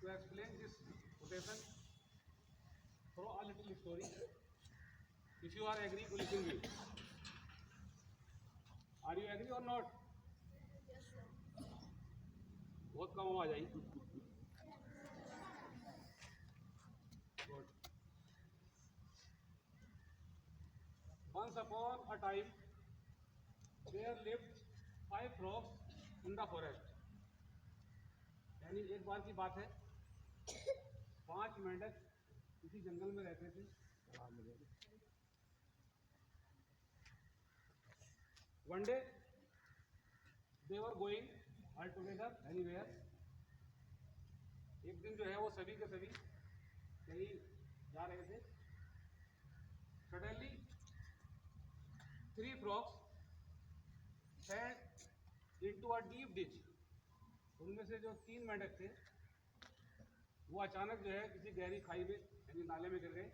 To explain this quotation, throw a little story. If you are agree to listen me. Are you agree or not? बहुत कम आवाज आई. Good. Once upon a time, there lived 5 frogs in the forest. यानी एक बार की बात है, 5 मेंढक किसी जंगल में रहते थे. One day they were going all together anywhere. एक दिन जो है वो सभी के सभी कहीं जा रहे थे. Suddenly 3 frogs fell into a deep ditch. उनमें से जो 3 मेंढक थे वो अचानक जो है किसी गहरी खाई में यानी नाले में गिर गए.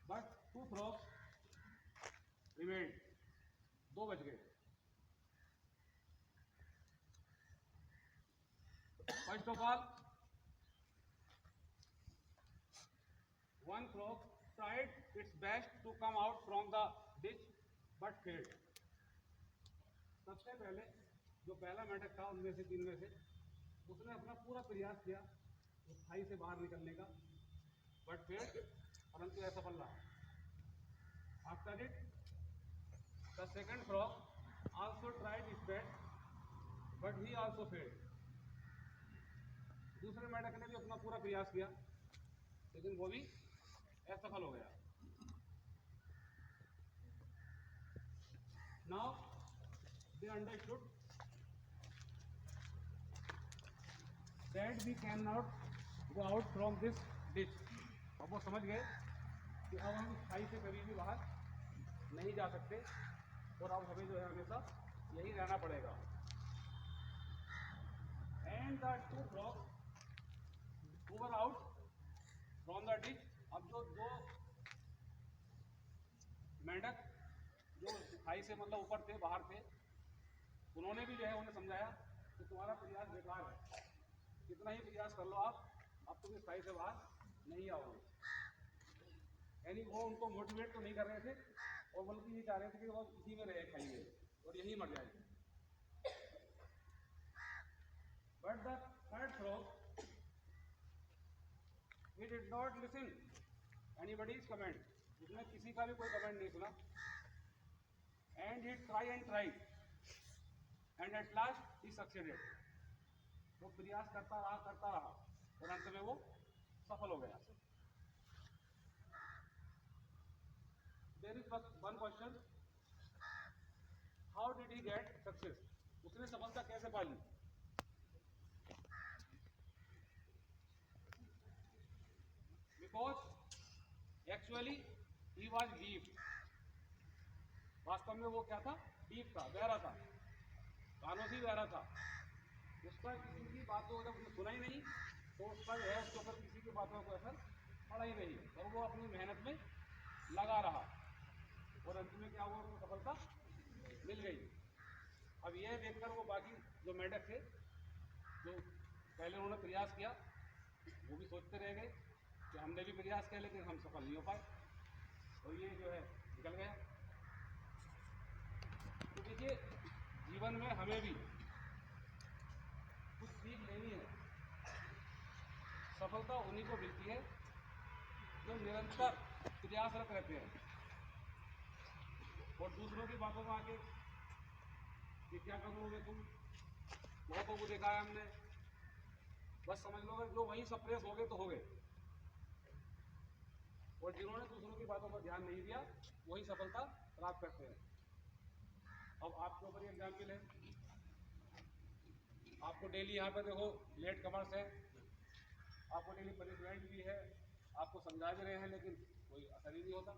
But 2 frogs remained. 2 बच गए. First of all, one frog tried its best to come out from the ditch but failed. सबसे पहले जो पहला मेंढक था उनमें से 3 में से उसने अपना पूरा प्रयास किया उस खाई से बाहर निकलने का, बट फेल्ड, परंतु असफल रहा. After it the second frog also tried it's best but he also failed. दूसरे मेंढक ने भी अपना पूरा प्रयास किया लेकिन वो भी असफल हो गया. Now they understood that we can not go out from this ditch. अब वो समझ गए कि अब हम इस खाई से कभी भी बाहर नहीं जा सकते और अब हमें जो है हमेशा यही रहना पड़ेगा. And the 2 frogs who were out from the ditch, अब जो 2 मेंढक जो खाई से मतलब ऊपर थे, बाहर थे, उन्होंने भी जो है उन्हें समझाया कि तुम्हारा प्रयास बेकार है, कितना ही प्रयास कर लो आप, अब तुम इस खाई से बाहर नहीं आओगे. यानी वो उनको मोटिवेट तो नहीं कर रहे थे और बल्कि ये चाह रहे थे कि वो इसी में रहे खाई में और यही मर जाए. But the third frog he did not listen anybody's comment. उसने किसी का भी कोई कमेंट नहीं सुना. and he tried and at last he succeeded. वो प्रयास करता रहा और अंत में वो सफल हो गया. There is one question, how did he get success? उसने सफलता कैसे पाली? Because actually he was deep. वास्तव में वो क्या था? डीप था, गहरा था, कानों से गहरा था. उसका किसी की बातों को जब उसने सुना ही नहीं तो उसका जो है उसके ऊपर किसी की बातों को असर पड़ा ही नहीं और वो अपनी मेहनत में लगा रहा और अंत में क्या हुआ, उसको सफलता मिल गई. अब यह देखकर वो बाकी जो मेंढक थे जो पहले उन्होंने प्रयास किया वो भी सोचते रह गए कि हमने भी प्रयास किया लेकिन हम सफल नहीं हो पाए और ये जो है निकल गया. तो देखिए जीवन में हमें भी कुछ सीख लेनी है. सफलता उन्हीं को मिलती है जो निरंतर प्रयासरत रहते हैं और दूसरों की बातों में आके कि क्या करोगे तुम, बहुतों को देखा है हमने, बस समझ लो जो वहीं सप्रेस हो गए तो हो गए और जिन्होंने दूसरों की बातों पर ध्यान नहीं दिया वही सफलता प्राप्त करते हैं. अब आपके ऊपर एग्जाम्पल है, आपको डेली यहाँ पे देखो लेट कमर्स है, आपको डेली पनिशमेंट भी है, आपको समझा भी रहे हैं लेकिन कोई असर ही नहीं होता.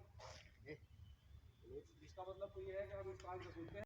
इसका मतलब तो ये है कि हम इस काम को सुनते हैं